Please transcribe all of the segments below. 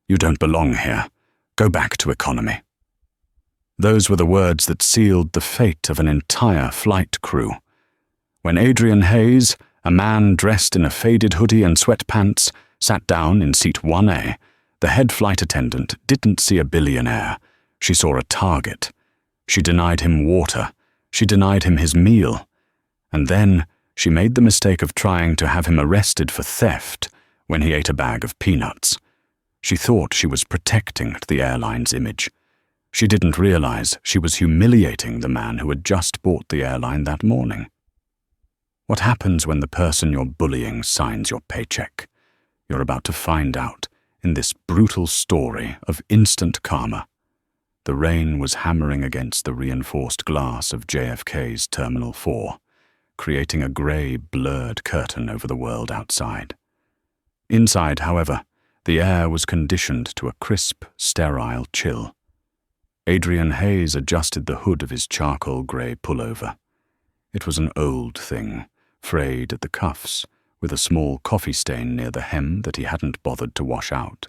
"You don't belong here. Go back to economy." Those were the words that sealed the fate of an entire flight crew. When Adrian Hayes, a man dressed in a faded hoodie and sweatpants, sat down in seat 1A, the head flight attendant didn't see a billionaire. She saw a target. She denied him water. She denied him his meal. And then she made the mistake of trying to have him arrested for theft when he ate a bag of peanuts. She thought she was protecting the airline's image. She didn't realize she was humiliating the man who had just bought the airline that morning. What happens when the person you're bullying signs your paycheck? You're about to find out in this brutal story of instant karma. The rain was hammering against the reinforced glass of JFK's Terminal 4, creating a grey, blurred curtain over the world outside. Inside, however, the air was conditioned to a crisp, sterile chill. Adrian Hayes adjusted the hood of his charcoal grey pullover. It was an old thing, frayed at the cuffs, with a small coffee stain near the hem that he hadn't bothered to wash out.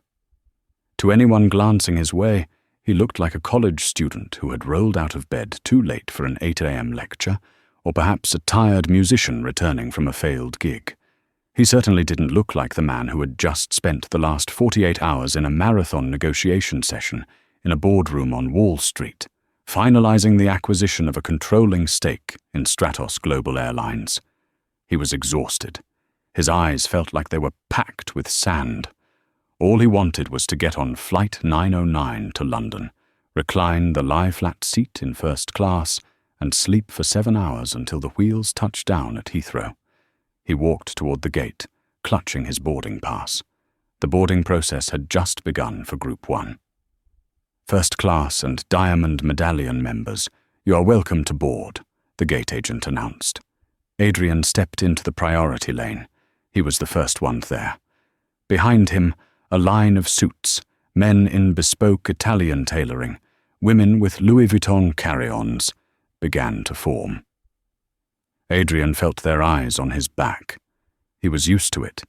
To anyone glancing his way, he looked like a college student who had rolled out of bed too late for an 8 a.m. lecture, or perhaps a tired musician returning from a failed gig. He certainly didn't look like the man who had just spent the last 48 hours in a marathon negotiation session in a boardroom on Wall Street, finalizing the acquisition of a controlling stake in Stratos Global Airlines. He was exhausted. His eyes felt like they were packed with sand. All he wanted was to get on Flight 909 to London, recline the lie-flat seat in first class, and sleep for 7 hours until the wheels touched down at Heathrow. He walked toward the gate, clutching his boarding pass. The boarding process had just begun for Group 1. "First class and Diamond Medallion members, you are welcome to board," the gate agent announced. Adrian stepped into the priority lane. He was the first one there. Behind him, a line of suits, men in bespoke Italian tailoring, women with Louis Vuitton carry-ons, began to form. Adrian felt their eyes on his back. He was used to it.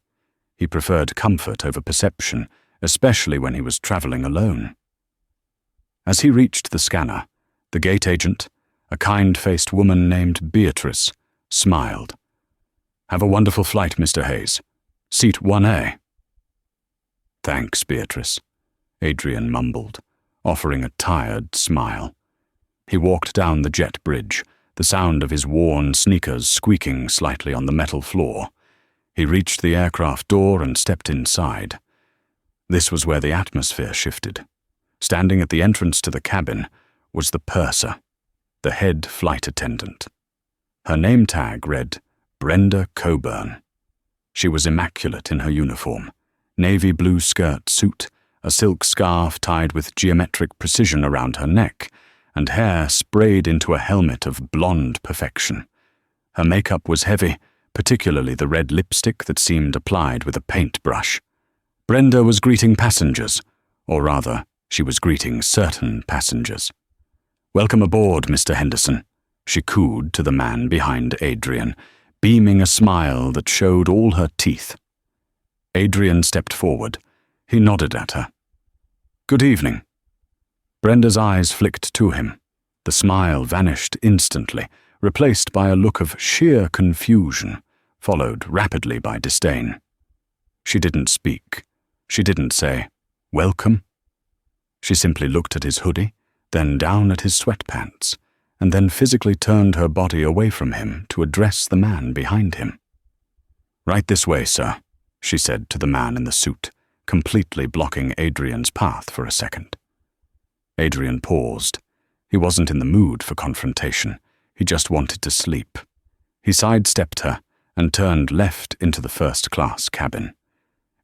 He preferred comfort over perception, especially when he was traveling alone. As he reached the scanner, the gate agent, a kind-faced woman named Beatrice, smiled. "Have a wonderful flight, Mr. Hayes. Seat 1A. "Thanks, Beatrice," Adrian mumbled, offering a tired smile. He walked down the jet bridge, the sound of his worn sneakers squeaking slightly on the metal floor. He reached the aircraft door and stepped inside. This was where the atmosphere shifted. Standing at the entrance to the cabin was the purser, the head flight attendant. Her name tag read Brenda Coburn. She was immaculate in her uniform, navy blue skirt suit, a silk scarf tied with geometric precision around her neck, and hair sprayed into a helmet of blonde perfection. Her makeup was heavy, particularly the red lipstick that seemed applied with a paintbrush. Brenda was greeting passengers, or rather, she was greeting certain passengers. "Welcome aboard, Mr. Henderson," she cooed to the man behind Adrian, beaming a smile that showed all her teeth. Adrian stepped forward. He nodded at her. "Good evening." Brenda's eyes flicked to him. The smile vanished instantly, replaced by a look of sheer confusion, followed rapidly by disdain. She didn't speak. She didn't say, "Welcome." She simply looked at his hoodie, then down at his sweatpants, and then physically turned her body away from him to address the man behind him. "Right this way, sir," she said to the man in the suit, completely blocking Adrian's path for a second. Adrian paused. He wasn't in the mood for confrontation. He just wanted to sleep. He sidestepped her and turned left into the first-class cabin.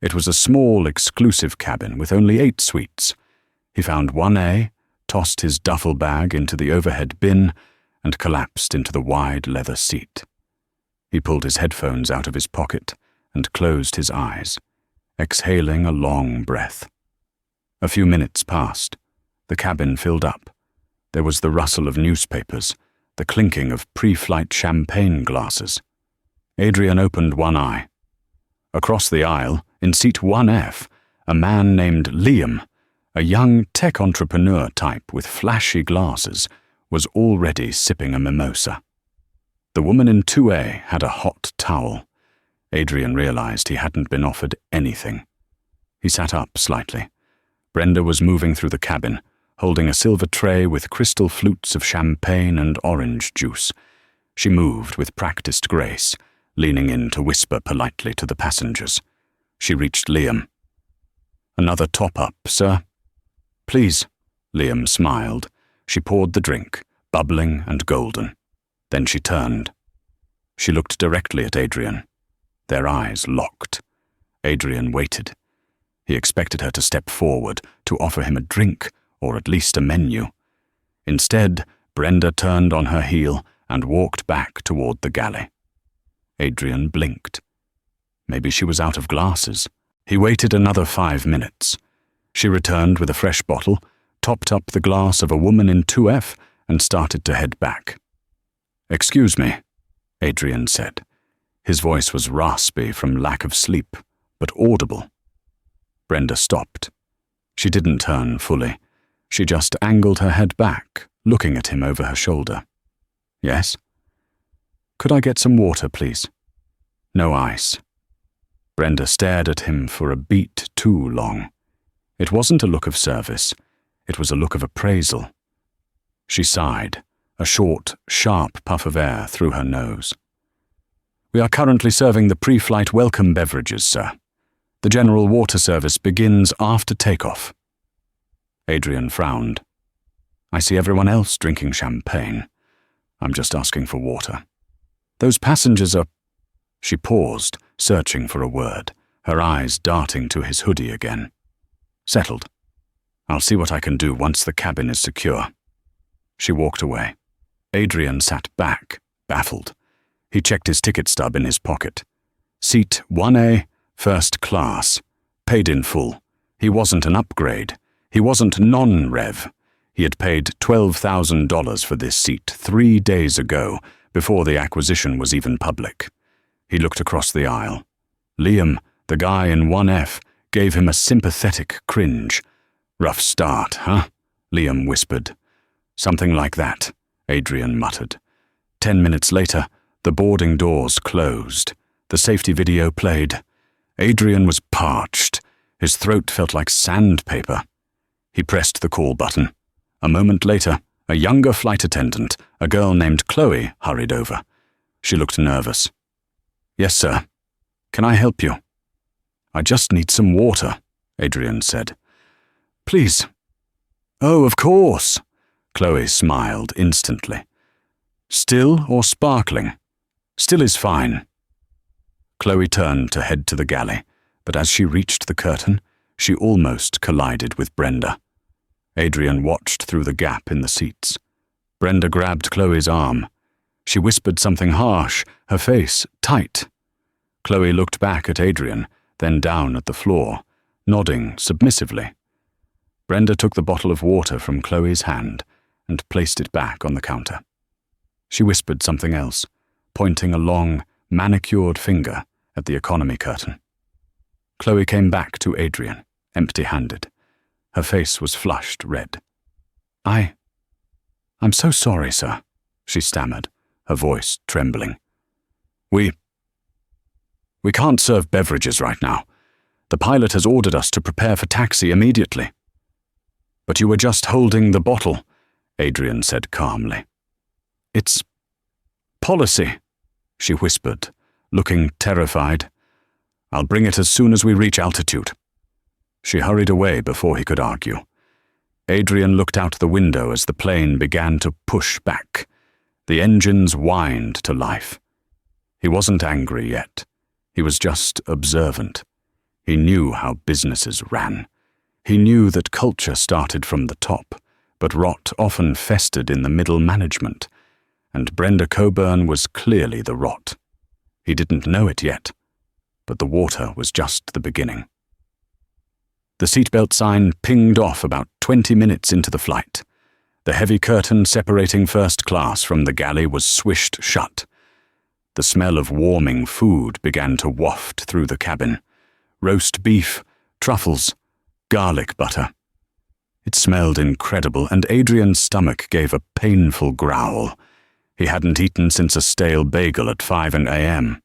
It was a small, exclusive cabin with only 8 suites. He found 1A, tossed his duffel bag into the overhead bin, and collapsed into the wide leather seat. He pulled his headphones out of his pocket and closed his eyes, exhaling a long breath. A few minutes passed. The cabin filled up. There was the rustle of newspapers, the clinking of pre-flight champagne glasses. Adrian opened one eye. Across the aisle, in seat 1F, a man named Liam, a young tech entrepreneur type with flashy glasses, was already sipping a mimosa. The woman in 2A had a hot towel. Adrian realized he hadn't been offered anything. He sat up slightly. Brenda was moving through the cabin, holding a silver tray with crystal flutes of champagne and orange juice. She moved with practiced grace, leaning in to whisper politely to the passengers. She reached Liam. "Another top-up, sir?" "Please." Liam smiled. She poured the drink, bubbling and golden. Then she turned. She looked directly at Adrian. Their eyes locked. Adrian waited. He expected her to step forward, to offer him a drink, or at least a menu. Instead, Brenda turned on her heel and walked back toward the galley. Adrian blinked. Maybe she was out of glasses. He waited another 5 minutes. She returned with a fresh bottle, topped up the glass of a woman in 2F, and started to head back. "Excuse me," Adrian said. His voice was raspy from lack of sleep, but audible. Brenda stopped. She didn't turn fully. She just angled her head back, looking at him over her shoulder. "Yes?" "Could I get some water, please?" "No ice." Brenda stared at him for a beat too long. It wasn't a look of service. It was a look of appraisal. She sighed, a short, sharp puff of air through her nose. "We are currently serving the pre-flight welcome beverages, sir. The general water service begins after takeoff." Adrian frowned. "I see everyone else drinking champagne. I'm just asking for water. Those passengers are—" She paused, searching for a word, her eyes darting to his hoodie again. "Settled. I'll see what I can do once the cabin is secure." She walked away. Adrian sat back, baffled. He checked his ticket stub in his pocket. Seat 1A, first class. Paid in full. He wasn't an upgrade. He wasn't non-rev. He had paid $12,000 for this seat 3 days ago, before the acquisition was even public. He looked across the aisle. Liam, the guy in 1F, gave him a sympathetic cringe. "Rough start, huh?" Liam whispered. "Something like that," Adrian muttered. 10 minutes later, the boarding doors closed. The safety video played. Adrian was parched. His throat felt like sandpaper. He pressed the call button. A moment later, a younger flight attendant, a girl named Chloe, hurried over. She looked nervous. "Yes, sir. Can I help you?" "I just need some water," Adrian said. "Please." "Oh, of course." Chloe smiled instantly. "Still or sparkling?" "Still is fine." Chloe turned to head to the galley, but as she reached the curtain, she almost collided with Brenda. Adrian watched through the gap in the seats. Brenda grabbed Chloe's arm. She whispered something harsh, her face tight. Chloe looked back at Adrian, then down at the floor, nodding submissively. Brenda took the bottle of water from Chloe's hand and placed it back on the counter. She whispered something else, pointing a long, manicured finger at the economy curtain. Chloe came back to Adrian, empty-handed. Her face was flushed red. I'm so sorry, sir," she stammered, her voice trembling. We can't serve beverages right now. The pilot has ordered us to prepare for taxi immediately." "But you were just holding the bottle," Adrian said calmly. "It's policy," she whispered, looking terrified. "I'll bring it as soon as we reach altitude." She hurried away before he could argue. Adrian looked out the window as the plane began to push back. The engines whined to life. He wasn't angry yet. He was just observant. He knew how businesses ran. He knew that culture started from the top, but rot often festered in the middle management, and Brenda Coburn was clearly the rot. He didn't know it yet, but the water was just the beginning. The seatbelt sign pinged off about 20 minutes into the flight. The heavy curtain separating first class from the galley was swished shut. The smell of warming food began to waft through the cabin. Roast beef, truffles, garlic butter. It smelled incredible, and Adrian's stomach gave a painful growl. He hadn't eaten since a stale bagel at 5 a.m.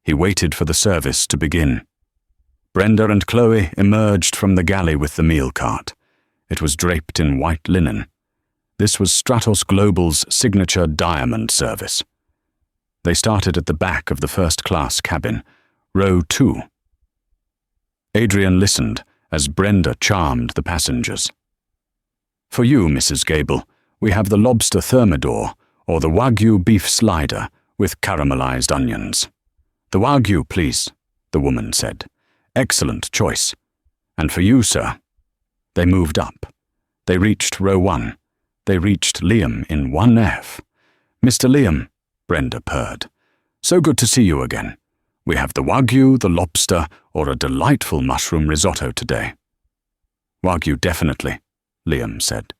He waited for the service to begin. Brenda and Chloe emerged from the galley with the meal cart. It was draped in white linen. This was Stratos Global's signature diamond service. They started at the back of the first-class cabin, row 2. Adrian listened as Brenda charmed the passengers. For you, Mrs. Gable, we have the lobster thermidor, or the Wagyu beef slider with caramelized onions. The Wagyu, please, the woman said. Excellent choice. And for you, sir. They moved up. They reached row 1. They reached Liam in 1F. Mr. Liam, Brenda purred. So good to see you again. We have the Wagyu, the lobster, or a delightful mushroom risotto today. Wagyu definitely, Liam said.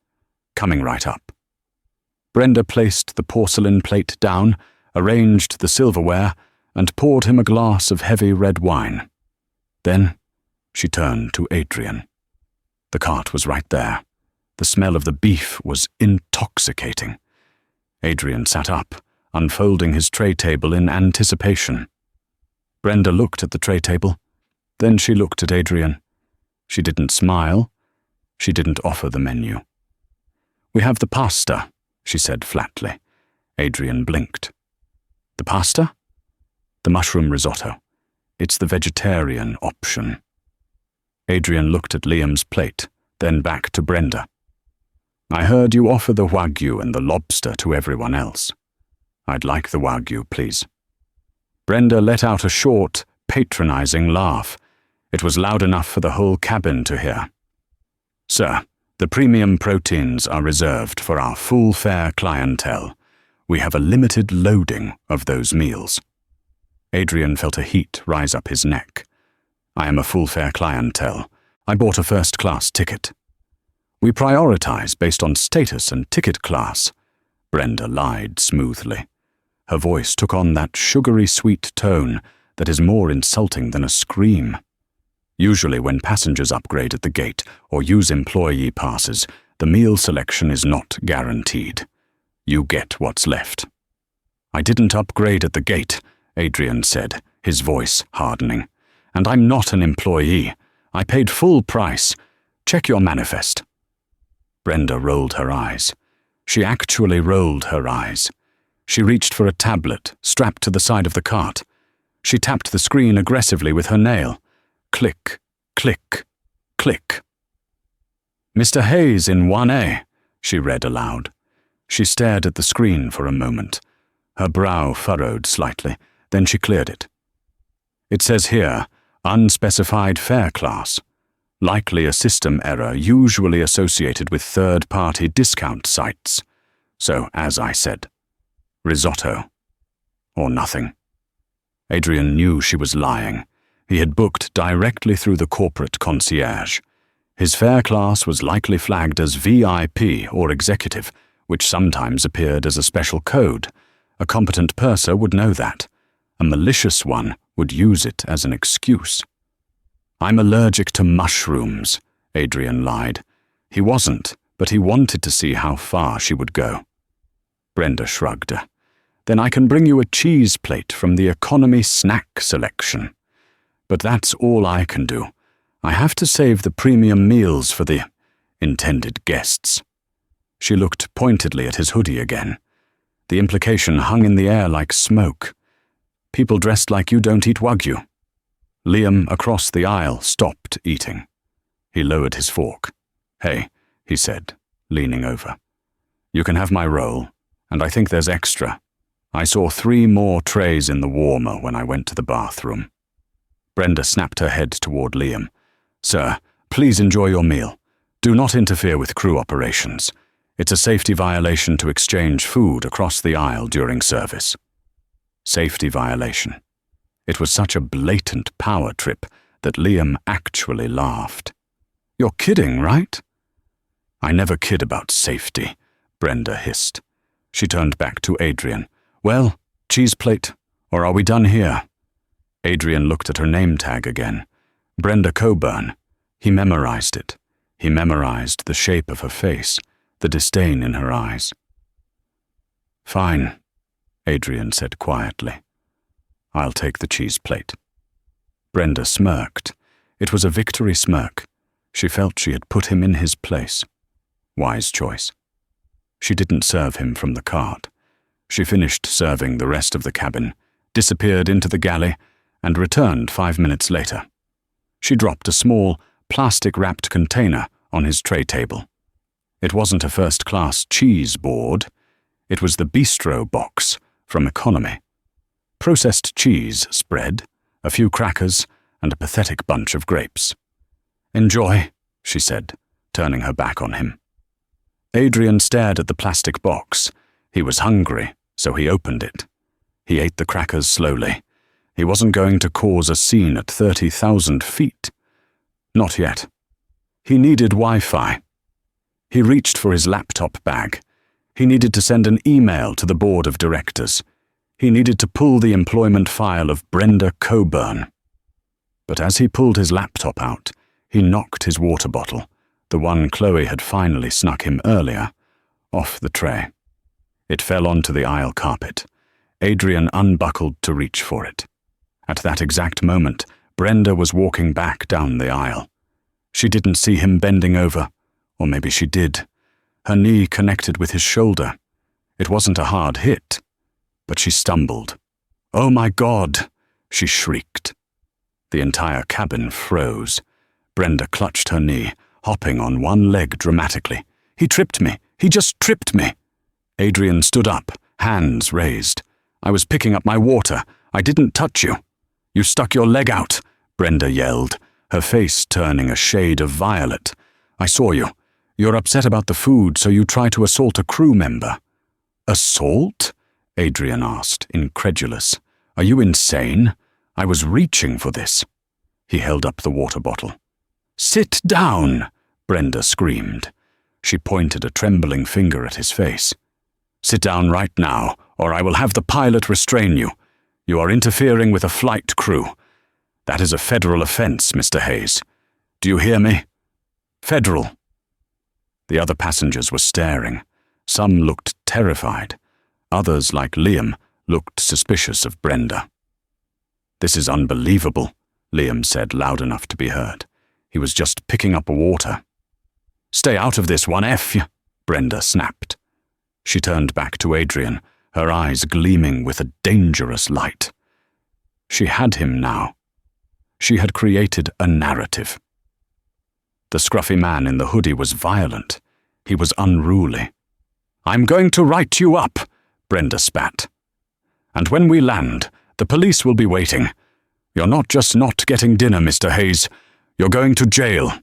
Coming right up. Brenda placed the porcelain plate down, arranged the silverware, and poured him a glass of heavy red wine. Then she turned to Adrian. The cart was right there. The smell of the beef was intoxicating. Adrian sat up, unfolding his tray table in anticipation. Brenda looked at the tray table. Then she looked at Adrian. She didn't smile. She didn't offer the menu. We have the pasta, she said flatly. Adrian blinked. The pasta? The mushroom risotto. It's the vegetarian option. Adrian looked at Liam's plate, then back to Brenda. I heard you offer the Wagyu and the lobster to everyone else. I'd like the Wagyu, please. Brenda let out a short, patronizing laugh. It was loud enough for the whole cabin to hear. Sir, the premium proteins are reserved for our full-fare clientele. We have a limited loading of those meals. Adrian felt a heat rise up his neck. I am a full-fare clientele. I bought a first-class ticket. We prioritize based on status and ticket class. Brenda lied smoothly. Her voice took on that sugary sweet tone that is more insulting than a scream. Usually when passengers upgrade at the gate or use employee passes, the meal selection is not guaranteed. You get what's left. I didn't upgrade at the gate, Adrian said, his voice hardening. And I'm not an employee. I paid full price. Check your manifest. Brenda rolled her eyes. She actually rolled her eyes. She reached for a tablet strapped to the side of the cart. She tapped the screen aggressively with her nail. Click, click, click. Mr. Hayes in 1A, she read aloud. She stared at the screen for a moment. Her brow furrowed slightly, then she cleared it. It says here, unspecified fare class. Likely a system error usually associated with third-party discount sites. So, as I said, risotto. Or nothing. Adrian knew she was lying. He had booked directly through the corporate concierge. His fare class was likely flagged as VIP or executive, which sometimes appeared as a special code. A competent purser would know that. A malicious one would use it as an excuse. I'm allergic to mushrooms, Adrian lied. He wasn't, but he wanted to see how far she would go. Brenda shrugged. Then I can bring you a cheese plate from the economy snack selection. But that's all I can do. I have to save the premium meals for the intended guests. She looked pointedly at his hoodie again. The implication hung in the air like smoke. People dressed like you don't eat Wagyu. Liam across the aisle stopped eating. He lowered his fork. Hey, he said, leaning over. You can have my roll, and I think there's extra. I saw 3 more trays in the warmer when I went to the bathroom. Brenda snapped her head toward Liam. Sir, please enjoy your meal. Do not interfere with crew operations. It's a safety violation to exchange food across the aisle during service. Safety violation. It was such a blatant power trip that Liam actually laughed. You're kidding, right? I never kid about safety, Brenda hissed. She turned back to Adrian. Well, cheese plate, or are we done here? Adrian looked at her name tag again. Brenda Coburn. He memorized it. He memorized the shape of her face, the disdain in her eyes. "Fine," Adrian said quietly. "I'll take the cheese plate." Brenda smirked. It was a victory smirk. She felt she had put him in his place. Wise choice. She didn't serve him from the cart. She finished serving the rest of the cabin, disappeared into the galley, and returned 5 minutes later. She dropped a small, plastic-wrapped container on his tray table. It wasn't a first-class cheese board. It was the bistro box from Economy. Processed cheese spread, a few crackers, and a pathetic bunch of grapes. "Enjoy," she said, turning her back on him. Adrian stared at the plastic box. He was hungry, so he opened it. He ate the crackers slowly. He wasn't going to cause a scene at 30,000 feet. Not yet. He needed Wi-Fi. He reached for his laptop bag. He needed to send an email to the board of directors. He needed to pull the employment file of Brenda Coburn. But as he pulled his laptop out, he knocked his water bottle, the one Chloe had finally snuck him earlier, off the tray. It fell onto the aisle carpet. Adrian unbuckled to reach for it. At that exact moment, Brenda was walking back down the aisle. She didn't see him bending over, or maybe she did. Her knee connected with his shoulder. It wasn't a hard hit, but she stumbled. "Oh my God!" she shrieked. The entire cabin froze. Brenda clutched her knee, hopping on one leg dramatically. "He tripped me! He just tripped me!" Adrian stood up, hands raised. "I was picking up my water. I didn't touch you." "You stuck your leg out," Brenda yelled, her face turning a shade of violet. "I saw you. You're upset about the food, so you try to assault a crew member." "Assault?" Adrian asked, incredulous. "Are you insane? I was reaching for this." He held up the water bottle. "Sit down!" Brenda screamed. She pointed a trembling finger at his face. "Sit down right now, or I will have the pilot restrain you. You are interfering with a flight crew. That is a federal offense, Mr. Hayes. Do you hear me? Federal." The other passengers were staring. Some looked terrified. Others, like Liam, looked suspicious of Brenda. "This is unbelievable," Liam said loud enough to be heard. He was just picking up water. "Stay out of this, 1F, Brenda snapped. She turned back to Adrian, her eyes gleaming with a dangerous light. She had him now. She had created a narrative. The scruffy man in the hoodie was violent. He was unruly. "I'm going to write you up," Brenda spat. "And when we land, the police will be waiting. You're not just not getting dinner, Mr. Hayes. You're going to jail."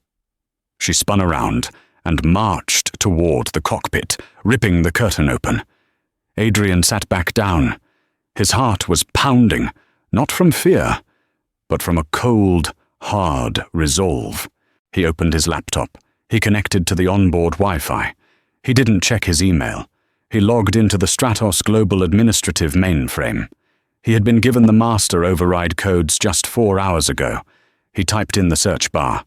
She spun around and marched toward the cockpit, ripping the curtain open. Adrian sat back down. His heart was pounding, not from fear, but from a cold, hard resolve. He opened his laptop. He connected to the onboard Wi-Fi. He didn't check his email. He logged into the Stratos Global Administrative mainframe. He had been given the master override codes just 4 hours ago. He typed in the search bar,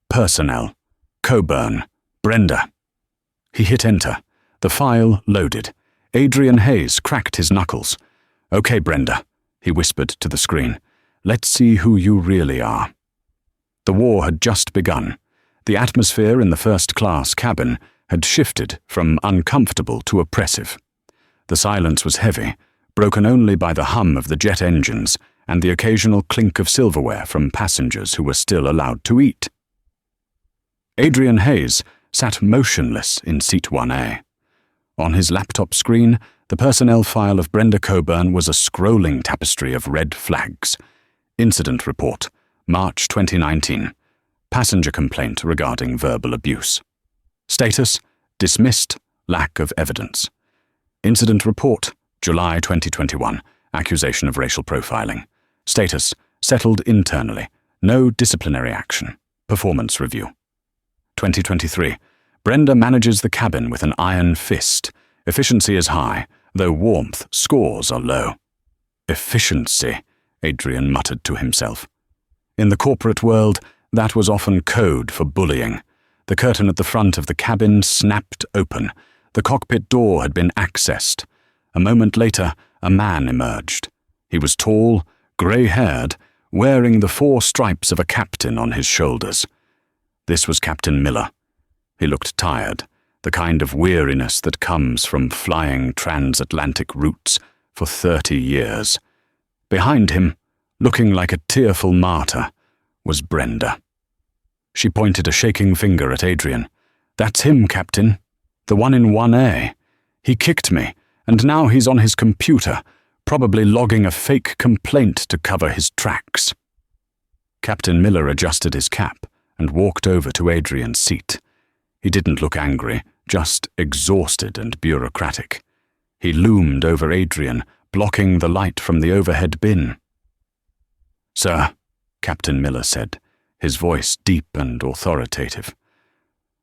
"Personnel, Coburn, Brenda." He hit enter. The file loaded. Adrian Hayes cracked his knuckles. "Okay, Brenda," he whispered to the screen. "Let's see who you really are." The war had just begun. The atmosphere in the first-class cabin had shifted from uncomfortable to oppressive. The silence was heavy, broken only by the hum of the jet engines and the occasional clink of silverware from passengers who were still allowed to eat. Adrian Hayes sat motionless in seat 1A. On his laptop screen, the personnel file of Brenda Coburn was a scrolling tapestry of red flags. Incident report, March 2019. Passenger complaint regarding verbal abuse. Status, dismissed, lack of evidence. Incident report, July 2021. Accusation of racial profiling. Status, settled internally. No disciplinary action. Performance review. 2023. Brenda manages the cabin with an iron fist. Efficiency is high, though warmth scores are low. Efficiency, Adrian muttered to himself. In the corporate world, That was often code for bullying. The curtain at the front of the cabin snapped open. The cockpit door had been accessed. A moment later, a man emerged. He was tall, grey-haired, wearing the 4 stripes of a captain on his shoulders. This was Captain Miller. He looked tired, the kind of weariness that comes from flying transatlantic routes for 30 years. Behind him, looking like a tearful martyr, was Brenda. She pointed a shaking finger at Adrian. "That's him, Captain. The one in 1A. He kicked me, and now he's on his computer, probably logging a fake complaint to cover his tracks." Captain Miller adjusted his cap and walked over to Adrian's seat. He didn't look angry, just exhausted and bureaucratic. He loomed over Adrian, blocking the light from the overhead bin. "Sir," Captain Miller said, his voice deep and authoritative,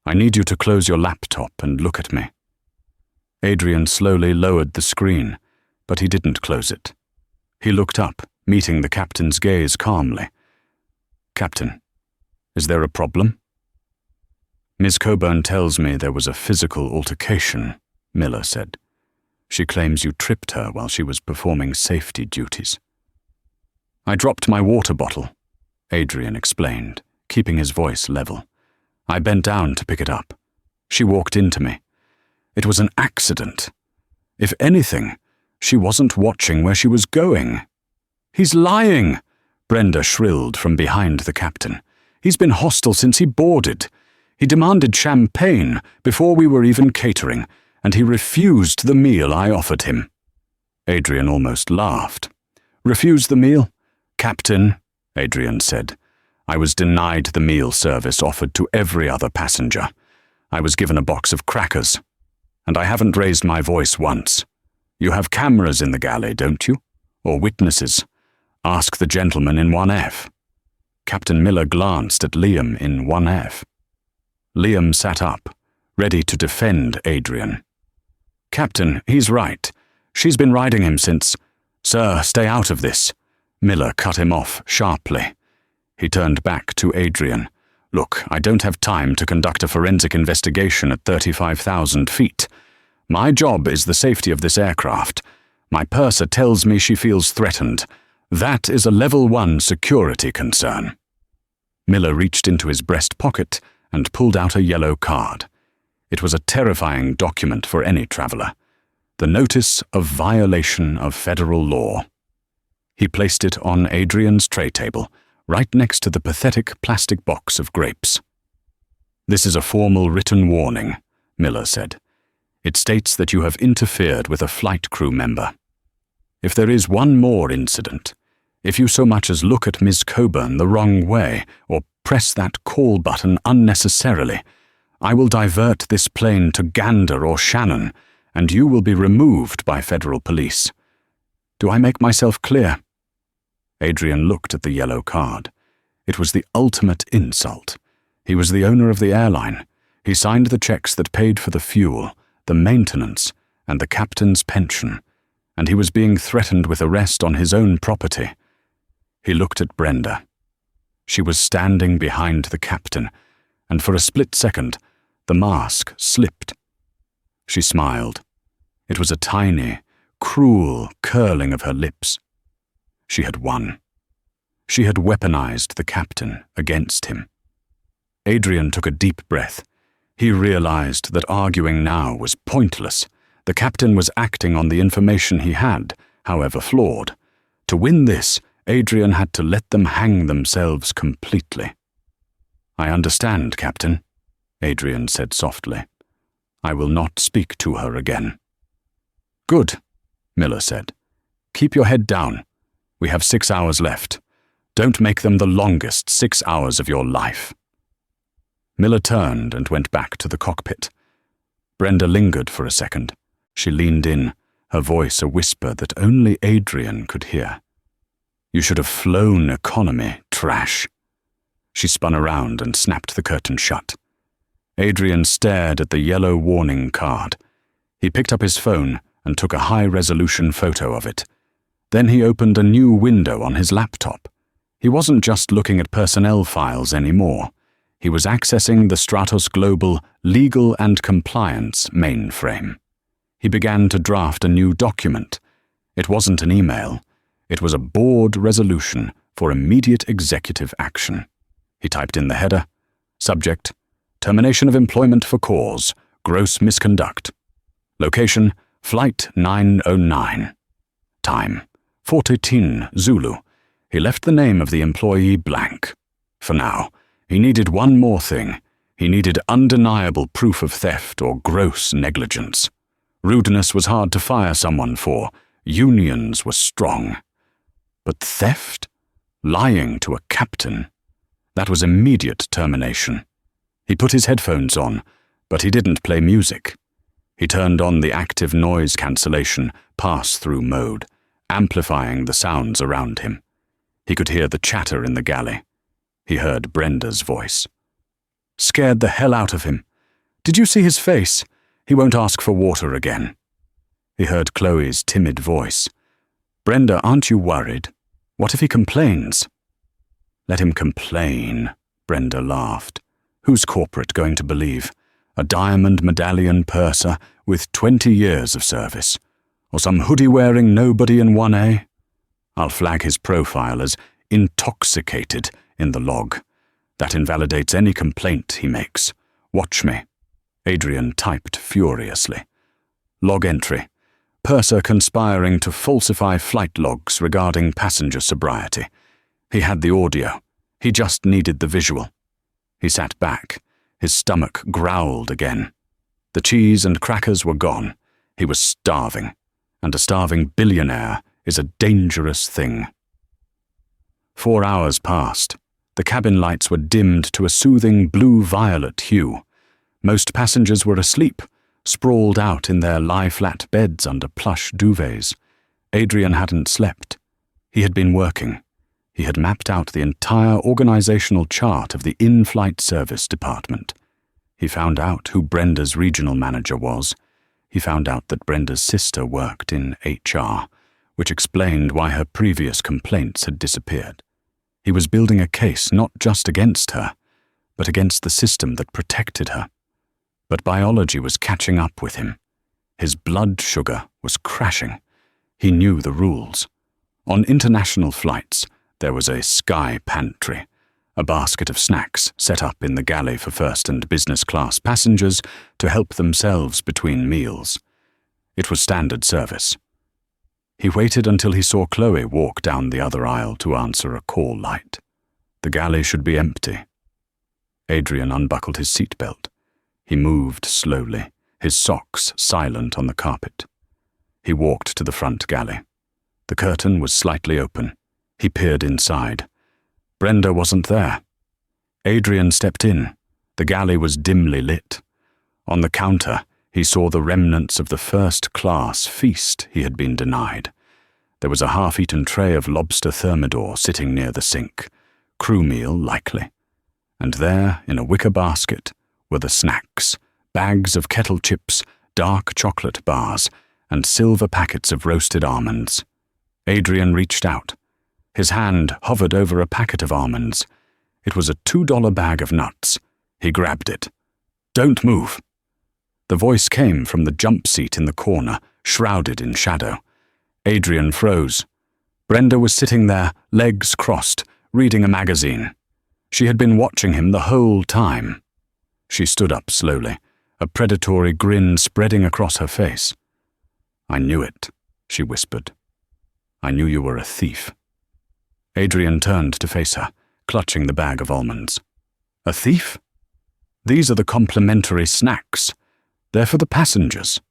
"I need you to close your laptop and look at me." Adrian slowly lowered the screen, but he didn't close it. He looked up, meeting the captain's gaze calmly. "Captain, is there a problem?" "Miss Coburn tells me there was a physical altercation," Miller said. "She claims you tripped her while she was performing safety duties." "I dropped my water bottle," Adrian explained, keeping his voice level. "I bent down to pick it up. She walked into me. It was an accident. If anything, she wasn't watching where she was going." "He's lying!" Brenda shrilled from behind the captain. "He's been hostile since he boarded. He demanded champagne before we were even catering, and he refused the meal I offered him." Adrian almost laughed. "Refused the meal? Captain," Adrian said, "I was denied the meal service offered to every other passenger. I was given a box of crackers, and I haven't raised my voice once. You have cameras in the galley, don't you? Or witnesses? Ask the gentleman in 1F. Captain Miller glanced at Liam in 1F. Liam sat up, ready to defend Adrian. "Captain, he's right. She's been riding him since—" "Sir, stay out of this." Miller cut him off sharply. He turned back to Adrian. "Look, I don't have time to conduct a forensic investigation at 35,000 feet. My job is the safety of this aircraft. My purser tells me she feels threatened. That is a level 1 security concern." Miller reached into his breast pocket and pulled out a yellow card. It was a terrifying document for any traveler. The notice of violation of federal law. He placed it on Adrian's tray table, right next to the pathetic plastic box of grapes. "This is a formal written warning," Miller said. "It states that you have interfered with a flight crew member. If there is one more incident, if you so much as look at Miss Coburn the wrong way or press that call button unnecessarily, I will divert this plane to Gander or Shannon, and you will be removed by federal police. Do I make myself clear?" Adrian looked at the yellow card. It was the ultimate insult. He was the owner of the airline. He signed the checks that paid for the fuel, the maintenance, and the captain's pension, and he was being threatened with arrest on his own property. He looked at Brenda. She was standing behind the captain, and for a split second, the mask slipped. She smiled. It was a tiny, cruel curling of her lips. She had won. She had weaponized the captain against him. Adrian took a deep breath. He realized that arguing now was pointless. The captain was acting on the information he had, however flawed. To win this, Adrian had to let them hang themselves completely. "I understand, Captain," Adrian said softly. "I will not speak to her again." "Good," Miller said. "Keep your head down. We have 6 hours left. Don't make them the longest 6 hours of your life." Miller turned and went back to the cockpit. Brenda lingered for a second. She leaned in, her voice a whisper that only Adrian could hear. "You should have flown economy, trash." She spun around and snapped the curtain shut. Adrian stared at the yellow warning card. He picked up his phone and took a high-resolution photo of it. Then he opened a new window on his laptop. He wasn't just looking at personnel files anymore. He was accessing the Stratos Global Legal and Compliance mainframe. He began to draft a new document. It wasn't an email. It was a board resolution for immediate executive action. He typed in the header, subject, termination of employment for cause, gross misconduct. Location, Flight 909. Time, 4:18 Zulu. He left the name of the employee blank. For now, he needed one more thing. He needed undeniable proof of theft or gross negligence. Rudeness was hard to fire someone for. Unions were strong. But theft? Lying to a captain? That was immediate termination. He put his headphones on, but he didn't play music. He turned on the active noise cancellation pass-through mode, amplifying the sounds around him. He could hear the chatter in the galley. He heard Brenda's voice. Scared the hell out of him. Did you see his face? He won't ask for water again. He heard Chloe's timid voice. Brenda, aren't you worried? What if he complains? Let him complain, Brenda laughed. Who's corporate going to believe? A diamond medallion purser with 20 years of service? Or some hoodie-wearing nobody in 1A? I'll flag his profile as intoxicated in the log. That invalidates any complaint he makes. Watch me. Adrian typed furiously. Log entry. Purser conspiring to falsify flight logs regarding passenger sobriety. He had the audio. He just needed the visual. He sat back. His stomach growled again. The cheese and crackers were gone. He was starving. And a starving billionaire is a dangerous thing. 4 hours passed. The cabin lights were dimmed to a soothing blue-violet hue. Most passengers were asleep, sprawled out in their lie-flat beds under plush duvets. Adrian hadn't slept. He had been working. He had mapped out the entire organizational chart of the in-flight service department. He found out who Brenda's regional manager was. He found out that Brenda's sister worked in HR, which explained why her previous complaints had disappeared. He was building a case not just against her, but against the system that protected her. But biology was catching up with him. His blood sugar was crashing. He knew the rules. On international flights, there was a sky pantry, a basket of snacks set up in the galley for first and business class passengers to help themselves between meals. It was standard service. He waited until he saw Chloe walk down the other aisle to answer a call light. The galley should be empty. Adrian unbuckled his seatbelt. He moved slowly, his socks silent on the carpet. He walked to the front galley. The curtain was slightly open. He peered inside. Brenda wasn't there. Adrian stepped in. The galley was dimly lit. On the counter, he saw the remnants of the first-class feast he had been denied. There was a half-eaten tray of lobster thermidor sitting near the sink, crew meal likely. And there, in a wicker basket, were the snacks, bags of kettle chips, dark chocolate bars, and silver packets of roasted almonds. Adrian reached out. His hand hovered over a packet of almonds. It was a $2 bag of nuts. He grabbed it. "Don't move." The voice came from the jump seat in the corner, shrouded in shadow. Adrian froze. Brenda was sitting there, legs crossed, reading a magazine. She had been watching him the whole time. She stood up slowly, a predatory grin spreading across her face. "I knew it," she whispered. "I knew you were a thief." Adrian turned to face her, clutching the bag of almonds. "A thief? These are the complimentary snacks. They're for the passengers."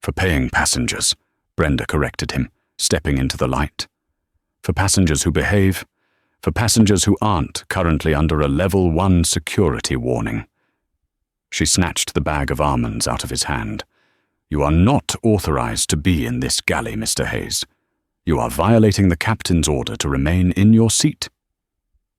"For paying passengers," Brenda corrected him, stepping into the light. "For passengers who behave. For passengers who aren't currently under a level 1 security warning." She snatched the bag of almonds out of his hand. "You are not authorized to be in this galley, Mr. Hayes. You are violating the captain's order to remain in your seat."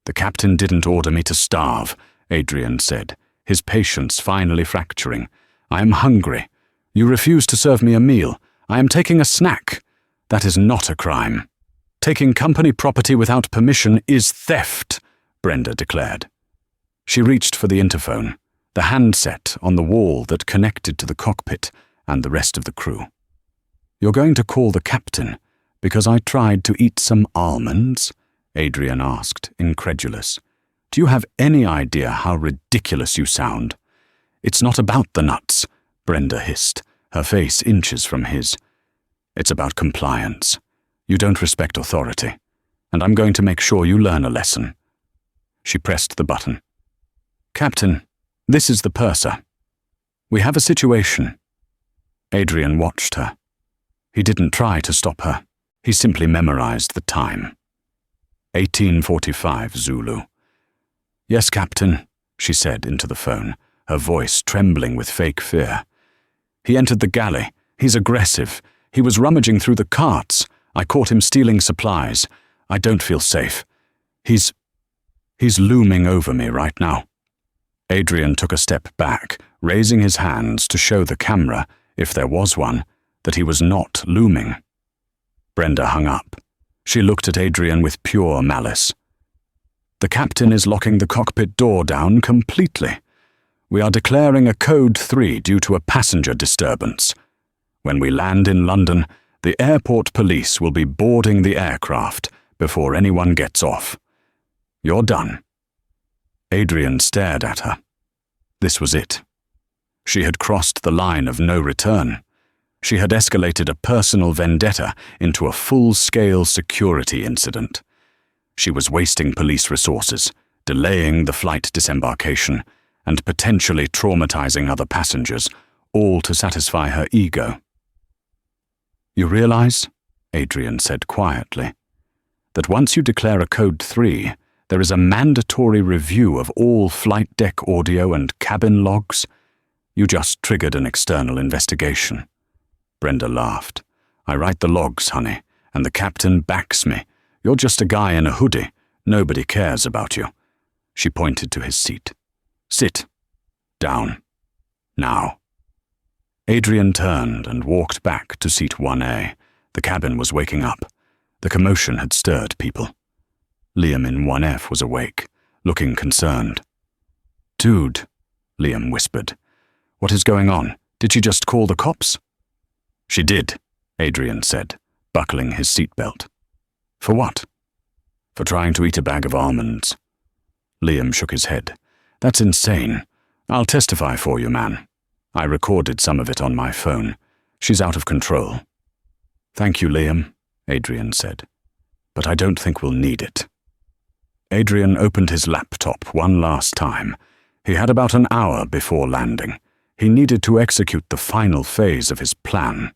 "The captain didn't order me to starve," Adrian said, his patience finally fracturing. "I am hungry. You refuse to serve me a meal. I am taking a snack. That is not a crime." Taking company property without permission is theft, Brenda declared. She reached for the interphone, the handset on the wall that connected to the cockpit and the rest of the crew. "You're going to call the captain because I tried to eat some almonds?" Adrian asked, incredulous. "Do you have any idea how ridiculous you sound?" "It's not about the nuts," Brenda hissed, her face inches from his. "It's about compliance. You don't respect authority, and I'm going to make sure you learn a lesson." She pressed the button. "Captain, this is the purser. We have a situation." Adrian watched her. He didn't try to stop her. He simply memorized the time. 18:45 Zulu. "Yes, Captain," she said into the phone, her voice trembling with fake fear. "He entered the galley. He's aggressive. He was rummaging through the carts. I caught him stealing supplies. I don't feel safe. He's looming over me right now." Adrian took a step back, raising his hands to show the camera, if there was one, that he was not looming. Brenda hung up. She looked at Adrian with pure malice. "The captain is locking the cockpit door down completely. We are declaring a Code 3 due to a passenger disturbance. When we land in London, the airport police will be boarding the aircraft before anyone gets off. You're done." Adrian stared at her. This was it. She had crossed the line of no return. She had escalated a personal vendetta into a full-scale security incident. She was wasting police resources, delaying the flight disembarkation, and potentially traumatizing other passengers, all to satisfy her ego. "You realize," Adrian said quietly, "that once you declare a Code 3, there is a mandatory review of all flight deck audio and cabin logs? You just triggered an external investigation." Brenda laughed. "I write the logs, honey, and the captain backs me. You're just a guy in a hoodie. Nobody cares about you." She pointed to his seat. "Sit. Down. Now." Adrian turned and walked back to seat 1A. The cabin was waking up. The commotion had stirred people. Liam in 1F was awake, looking concerned. "Dude," Liam whispered. "What is going on? Did she just call the cops?" "She did," Adrian said, buckling his seatbelt. "For what?" "For trying to eat a bag of almonds." Liam shook his head. "That's insane. I'll testify for you, man. I recorded some of it on my phone. She's out of control." "Thank you, Liam," Adrian said. "But I don't think we'll need it." Adrian opened his laptop one last time. He had about an hour before landing. He needed to execute the final phase of his plan.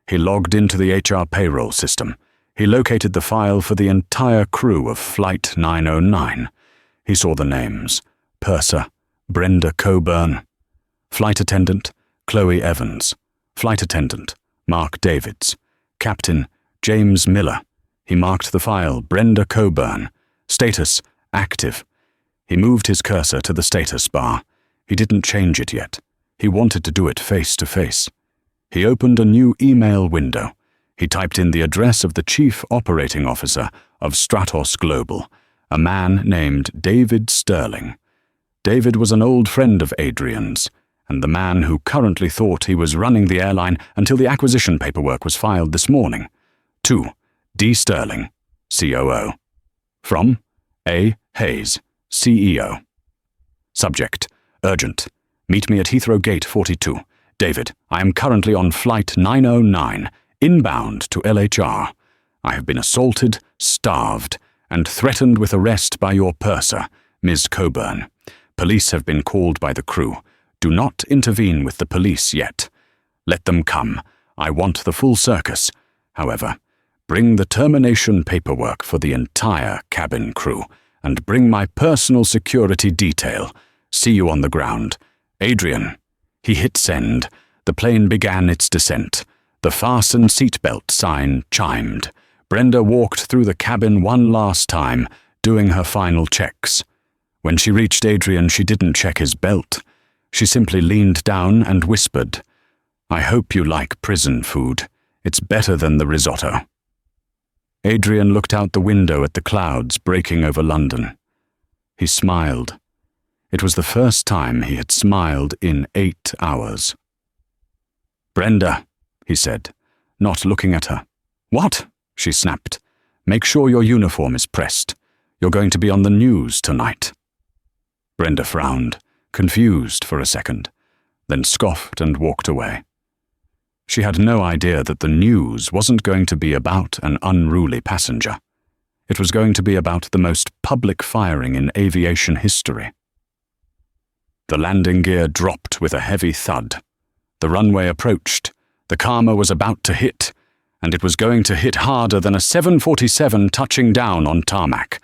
He logged into the HR payroll system. He located the file for the entire crew of Flight 909. He saw the names: Purser, Brenda Coburn. Flight attendant, Chloe Evans. Flight attendant, Mark Davids. Captain, James Miller. He marked the file Brenda Coburn. Status, active. He moved his cursor to the status bar. He didn't change it yet. He wanted to do it face to face. He opened a new email window. He typed in the address of the chief operating officer of Stratos Global, a man named David Sterling. David was an old friend of Adrian's, and the man who currently thought he was running the airline until the acquisition paperwork was filed this morning. To D. Sterling, COO. From A. Hayes, CEO. Subject: urgent. Meet me at Heathrow Gate 42. David, I am currently on Flight 909, inbound to LHR. I have been assaulted, starved, and threatened with arrest by your purser, Ms. Coburn. Police have been called by the crew. Do not intervene with the police yet. Let them come. I want the full circus. However, bring the termination paperwork for the entire cabin crew, and bring my personal security detail. See you on the ground. Adrian." He hit send. The plane began its descent. The fasten seatbelt sign chimed. Brenda walked through the cabin one last time, doing her final checks. When she reached Adrian, she didn't check his belt. She simply leaned down and whispered, "I hope you like prison food. It's better than the risotto." Adrian looked out the window at the clouds breaking over London. He smiled. It was the first time he had smiled in 8 hours. "Brenda," he said, not looking at her. "What?" she snapped. "Make sure your uniform is pressed. You're going to be on the news tonight." Brenda frowned, confused for a second, then scoffed and walked away. She had no idea that the news wasn't going to be about an unruly passenger. It was going to be about the most public firing in aviation history. The landing gear dropped with a heavy thud. The runway approached. The Karma was about to hit, and it was going to hit harder than a 747 touching down on tarmac.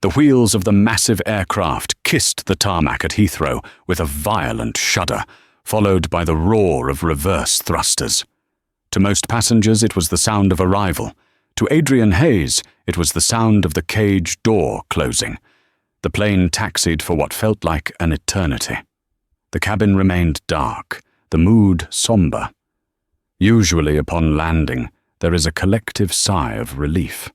The wheels of the massive aircraft kissed the tarmac at Heathrow with a violent shudder, followed by the roar of reverse thrusters. To most passengers, it was the sound of arrival. To Adrian Hayes, it was the sound of the cage door closing. The plane taxied for what felt like an eternity. The cabin remained dark, the mood somber. Usually upon landing, there is a collective sigh of relief.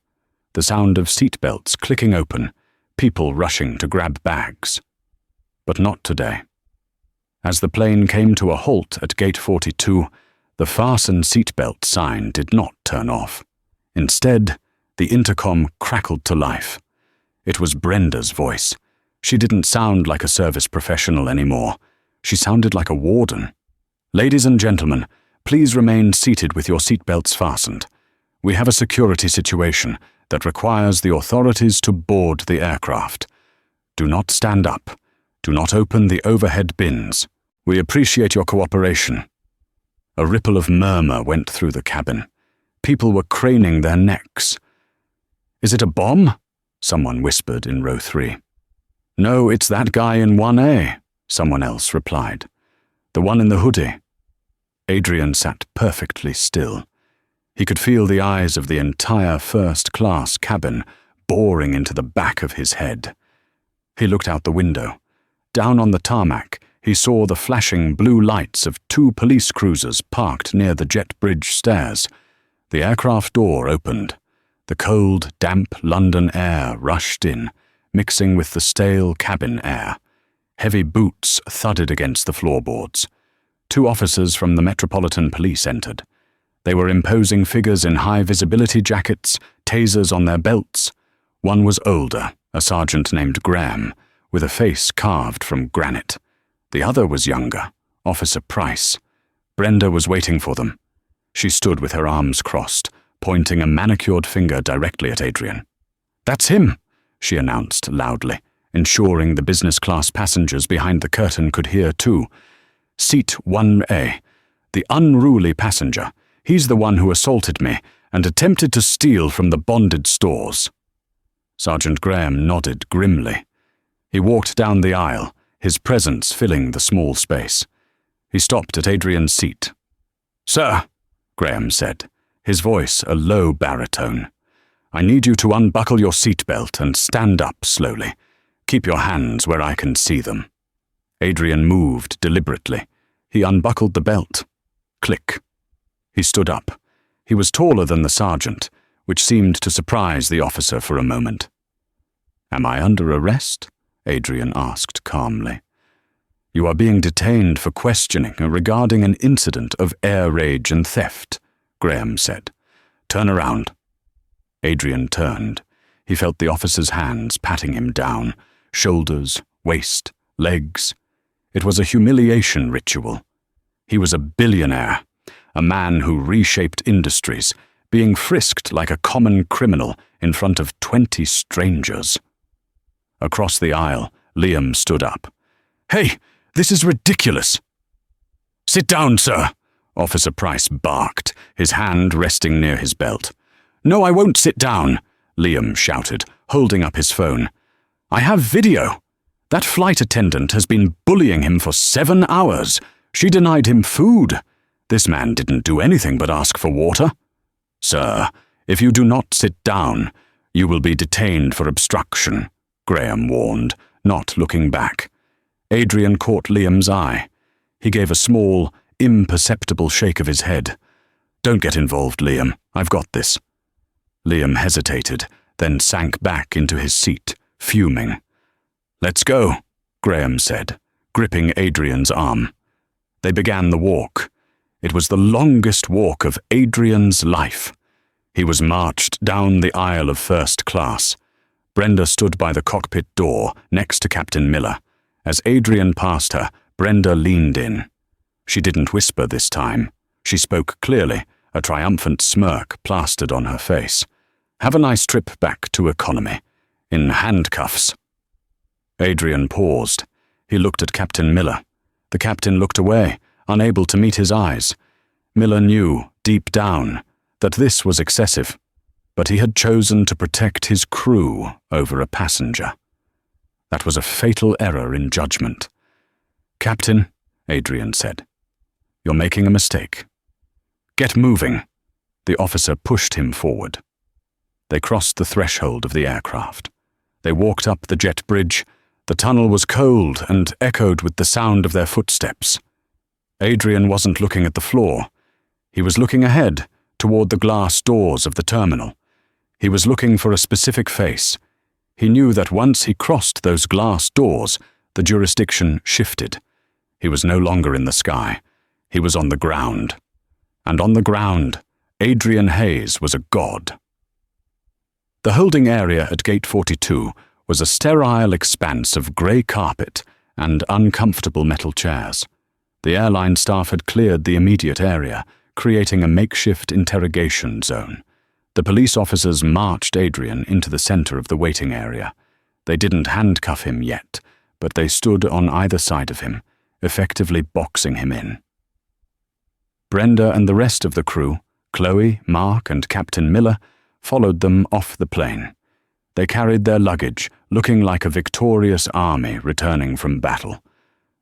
The sound of seatbelts clicking open, people rushing to grab bags. But not today. As the plane came to a halt at Gate 42, the fasten seatbelt sign did not turn off. Instead, the intercom crackled to life. It was Brenda's voice. She didn't sound like a service professional anymore. She sounded like a warden. "Ladies and gentlemen, please remain seated with your seatbelts fastened. We have a security situation that requires the authorities to board the aircraft. Do not stand up. Do not open the overhead bins. We appreciate your cooperation." A ripple of murmur went through the cabin. People were craning their necks. "Is it a bomb?" someone whispered in row 3. "No, it's that guy in 1A, someone else replied. "The one in the hoodie." Adrian sat perfectly still. He could feel the eyes of the entire first-class cabin boring into the back of his head. He looked out the window. Down on the tarmac, he saw the flashing blue lights of 2 police cruisers parked near the jet bridge stairs. The aircraft door opened. The cold, damp London air rushed in, mixing with the stale cabin air. Heavy boots thudded against the floorboards. 2 officers from the Metropolitan Police entered. They were imposing figures in high-visibility jackets, tasers on their belts. One was older, a sergeant named Graham, with a face carved from granite. The other was younger, Officer Price. Brenda was waiting for them. She stood with her arms crossed, pointing a manicured finger directly at Adrian. "That's him," she announced loudly, ensuring the business-class passengers behind the curtain could hear too. "Seat 1A. The unruly passenger. He's the one who assaulted me and attempted to steal from the bonded stores." Sergeant Graham nodded grimly. He walked down the aisle, his presence filling the small space. He stopped at Adrian's seat. "Sir," Graham said, his voice a low baritone, "I need you to unbuckle your seatbelt and stand up slowly. Keep your hands where I can see them." Adrian moved deliberately. He unbuckled the belt. Click. He stood up. He was taller than the sergeant, which seemed to surprise the officer for a moment. "Am I under arrest?" Adrian asked calmly. "You are being detained for questioning regarding an incident of air rage and theft," Graham said. "Turn around." Adrian turned. He felt the officer's hands patting him down, shoulders, waist, legs. It was a humiliation ritual. He was a billionaire, a man who reshaped industries, being frisked like a common criminal in front of 20 strangers. Across the aisle, Liam stood up. "Hey, this is ridiculous!" "Sit down, sir," Officer Price barked, his hand resting near his belt. "No, I won't sit down," Liam shouted, holding up his phone. "I have video. That flight attendant has been bullying him for 7 hours. She denied him food. This man didn't do anything but ask for water." "Sir, if you do not sit down, you will be detained for obstruction," Graham warned, not looking back. Adrian caught Liam's eye. He gave a small, imperceptible shake of his head. "Don't get involved, Liam. I've got this." Liam hesitated, then sank back into his seat, fuming. "Let's go," Graham said, gripping Adrian's arm. They began the walk. It was the longest walk of Adrian's life. He was marched down the aisle of first class. Brenda stood by the cockpit door, next to Captain Miller. As Adrian passed her, Brenda leaned in. She didn't whisper this time. She spoke clearly, a triumphant smirk plastered on her face. "Have a nice trip back to economy. In handcuffs." Adrian paused. He looked at Captain Miller. The captain looked away, unable to meet his eyes. Miller knew, deep down, that this was excessive, but he had chosen to protect his crew over a passenger. That was a fatal error in judgment. "Captain," Adrian said, "you're making a mistake. Get moving." The officer pushed him forward. They crossed the threshold of the aircraft. They walked up the jet bridge. The tunnel was cold and echoed with the sound of their footsteps. Adrian wasn't looking at the floor. He was looking ahead, toward the glass doors of the terminal. He was looking for a specific face. He knew that once he crossed those glass doors, the jurisdiction shifted. He was no longer in the sky. He was on the ground. And on the ground, Adrian Hayes was a god. The holding area at Gate 42 was a sterile expanse of grey carpet and uncomfortable metal chairs. The airline staff had cleared the immediate area, creating a makeshift interrogation zone. The police officers marched Adrian into the center of the waiting area. They didn't handcuff him yet, but they stood on either side of him, effectively boxing him in. Brenda and the rest of the crew, Chloe, Mark, and Captain Miller, followed them off the plane. They carried their luggage, looking like a victorious army returning from battle.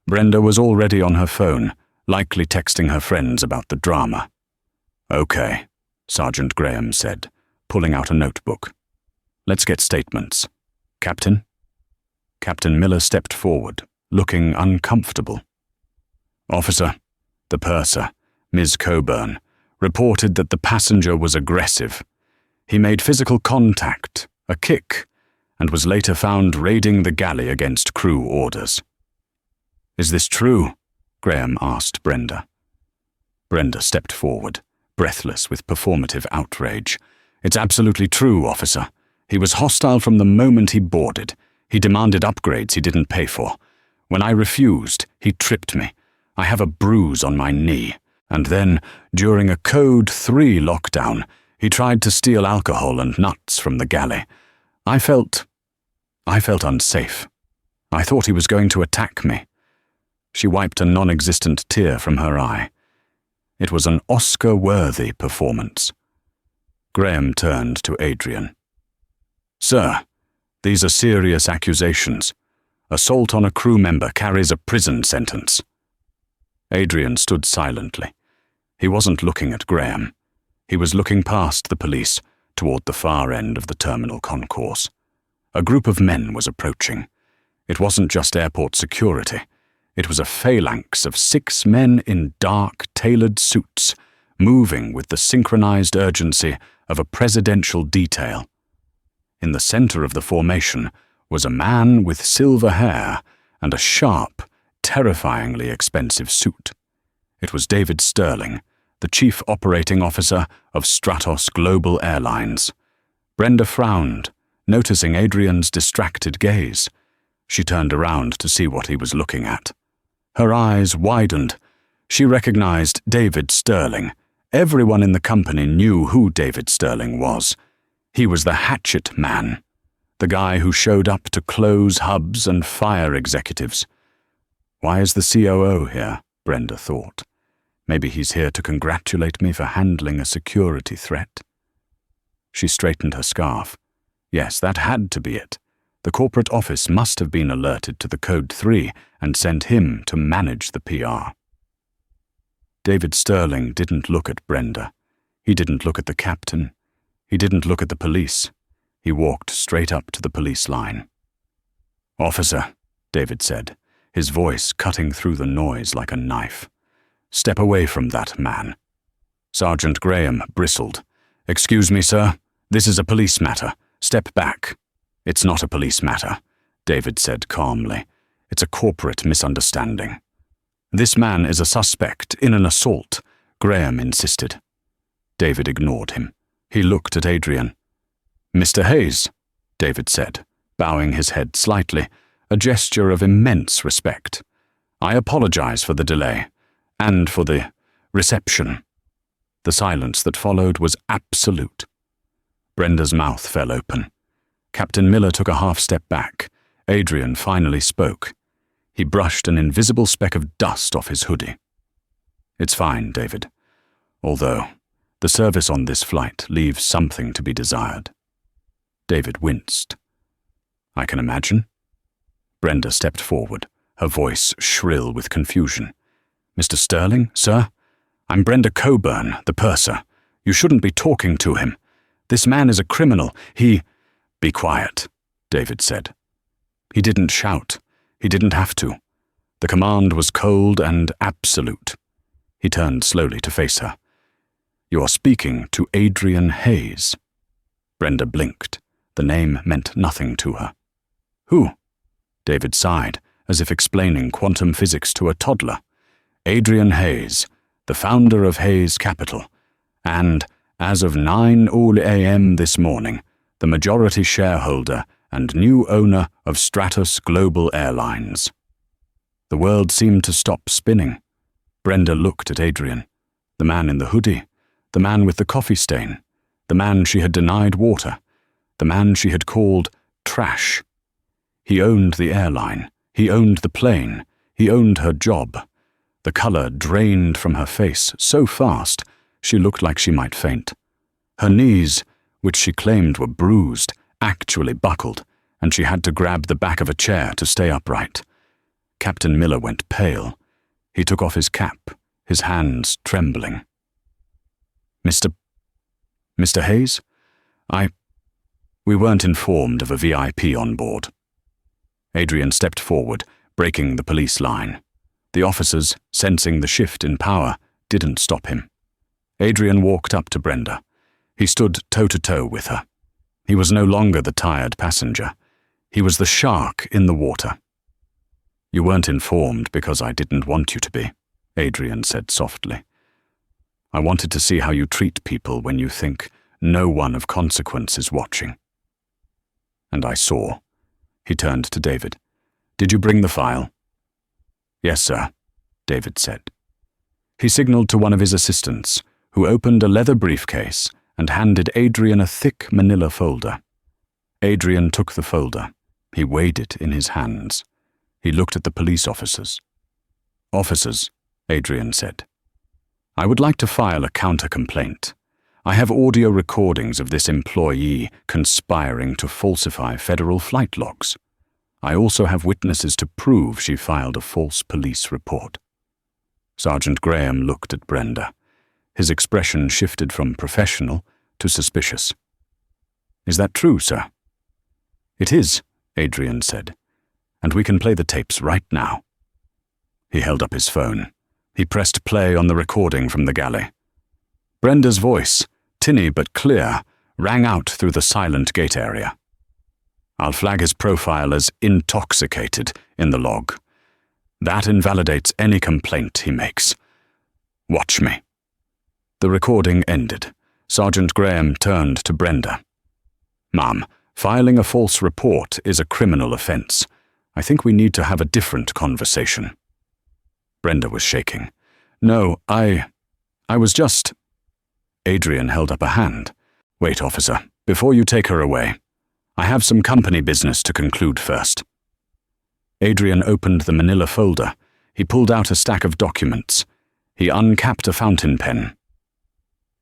Brenda was already on her phone, likely texting her friends about the drama. "Okay," Sergeant Graham said, pulling out a notebook. "Let's get statements. Captain?" Captain Miller stepped forward, looking uncomfortable. "Officer, the purser, Ms. Coburn, reported that the passenger was aggressive. He made physical contact, a kick, and was later found raiding the galley against crew orders." "Is this true?" Graham asked Brenda. Brenda stepped forward, breathless with performative outrage. "It's absolutely true, officer. He was hostile from the moment he boarded. He demanded upgrades he didn't pay for. When I refused, he tripped me. I have a bruise on my knee. And then, during a Code 3 lockdown, he tried to steal alcohol and nuts from the galley. I felt unsafe. I thought he was going to attack me." She wiped a non-existent tear from her eye. It was an Oscar-worthy performance. Graham turned to Adrian. "Sir, these are serious accusations. Assault on a crew member carries a prison sentence." Adrian stood silently. He wasn't looking at Graham. He was looking past the police, toward the far end of the terminal concourse. A group of men was approaching. It wasn't just airport security. It was a phalanx of 6 men in dark, tailored suits, moving with the synchronized urgency of a presidential detail. In the center of the formation was a man with silver hair and a sharp, terrifyingly expensive suit. It was David Sterling, the chief operating officer of Stratos Global Airlines. Brenda frowned, noticing Adrian's distracted gaze. She turned around to see what he was looking at. Her eyes widened. She recognized David Sterling. Everyone in the company knew who David Sterling was. He was the hatchet man, the guy who showed up to close hubs and fire executives. Why is the COO here? Brenda thought. Maybe he's here to congratulate me for handling a security threat. She straightened her scarf. Yes, that had to be it. The corporate office must have been alerted to the Code 3 and sent him to manage the PR. David Sterling didn't look at Brenda. He didn't look at the captain. He didn't look at the police. He walked straight up to the police line. "Officer," David said, his voice cutting through the noise like a knife. "Step away from that man." Sergeant Graham bristled. "Excuse me, sir," This is a police matter. Step back. It's not a police matter, David said calmly. It's a corporate misunderstanding. This man is a suspect in an assault, Graham insisted. David ignored him. He looked at Adrian. Mr. Hayes, David said, bowing his head slightly, a gesture of immense respect. I apologize for the delay, and for the reception. The silence that followed was absolute. Brenda's mouth fell open. Captain Miller took a half-step back. Adrian finally spoke. He brushed an invisible speck of dust off his hoodie. It's fine, David. Although, the service on this flight leaves something to be desired. David winced. I can imagine. Brenda stepped forward, her voice shrill with confusion. Mr. Sterling, sir? I'm Brenda Coburn, the purser. You shouldn't be talking to him. This man is a criminal. Be quiet, David said. He didn't shout. He didn't have to. The command was cold and absolute. He turned slowly to face her. You are speaking to Adrian Hayes. Brenda blinked. The name meant nothing to her. Who? David sighed, as if explaining quantum physics to a toddler. Adrian Hayes, the founder of Hayes Capital, and, as of 9:00 a.m. this morning, the majority shareholder and new owner of Stratus Global Airlines. The world seemed to stop spinning. Brenda looked at Adrian, the man in the hoodie, the man with the coffee stain, the man she had denied water, the man she had called trash. He owned the airline, he owned the plane, he owned her job. The color drained from her face so fast she looked like she might faint. Her knees, which she claimed were bruised, actually buckled, and she had to grab the back of a chair to stay upright. Captain Miller went pale. He took off his cap, his hands trembling. Mr. Hayes? We weren't informed of a VIP on board. Adrian stepped forward, breaking the police line. The officers, sensing the shift in power, didn't stop him. Adrian walked up to Brenda. He stood toe-to-toe with her. He was no longer the tired passenger. He was the shark in the water. You weren't informed because I didn't want you to be, Adrian said softly. I wanted to see how you treat people when you think no one of consequence is watching. And I saw. He turned to David. Did you bring the file? Yes, sir, David said. He signaled to one of his assistants, who opened a leather briefcase and handed Adrian a thick manila folder. Adrian took the folder. He weighed it in his hands. He looked at the police officers. Officers, Adrian said. I would like to file a counter-complaint. I have audio recordings of this employee conspiring to falsify federal flight logs. I also have witnesses to prove she filed a false police report. Sergeant Graham looked at Brenda. His expression shifted from professional to suspicious. Is that true, sir? It is, Adrian said, and we can play the tapes right now. He held up his phone. He pressed play on the recording from the galley. Brenda's voice, tinny but clear, rang out through the silent gate area. I'll flag his profile as intoxicated in the log. That invalidates any complaint he makes. Watch me. The recording ended. Sergeant Graham turned to Brenda. Ma'am, filing a false report is a criminal offense. I think we need to have a different conversation. Brenda was shaking. No, I was just... Adrian held up a hand. Wait, officer, before you take her away. I have some company business to conclude first. Adrian opened the manila folder. He pulled out a stack of documents. He uncapped a fountain pen.